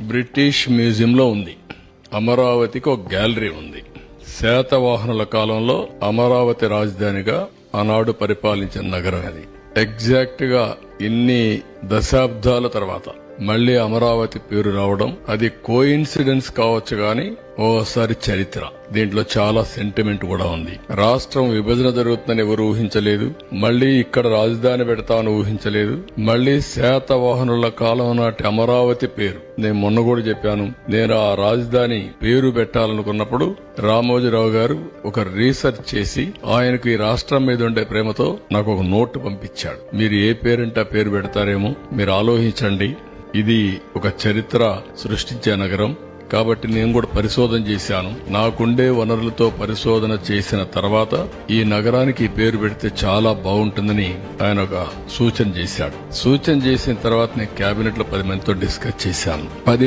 British మ్యూజియంలో ఉంది. అమరావతికి ఒక గ్యాలరీ ఉంది. శాతవాహనుల కాలంలో అమరావతి రాజధానిగా ఆనాడు పరిపాలించిన నగరం అది. ఎగ్జాక్ట్ గా ఇన్ని దశాబ్దాల తర్వాత మళ్లీ అమరావతి పేరు రావడం అది కోఇన్సిడెన్స్ కావచ్చు గాని ఓసారి చరిత్ర. దీంట్లో చాలా సెంటిమెంట్ కూడా ఉంది. రాష్ట్రం విభజన జరుగుతుందని ఎవరు ఊహించలేదు. మళ్లీ ఇక్కడ రాజధాని పెడతామని ఊహించలేదు. మళ్లీ శాతవాహనుల కాలం నాటి అమరావతి పేరు నేను మొన్న కూడా చెప్పాను. నేను ఆ రాజధాని పేరు పెట్టాలనుకున్నప్పుడు రామోజీరావు గారు ఒక రీసెర్చ్ చేసి ఆయనకు ఈ రాష్ట్రం మీద ఉండే ప్రేమతో నాకు ఒక నోట్ పంపించాడు. మీరు ఏ పేరంటే ఆ పేరు పెడతారేమో మీరు ఆలోచించండి. ఇది ఒక చరిత్ర సృష్టించే నగరం కాబట్టి నేను కూడా పరిశోధన చేశాను. నాకుండే వనరులతో పరిశోధన చేసిన తర్వాత ఈ నగరానికి ఈ పేరు పెడితే చాలా బాగుంటుందని ఆయన ఒక సూచన చేశాడు. సూచన చేసిన తర్వాత నేను కేబినెట్ లో 10 మందితో డిస్కస్ చేశాను.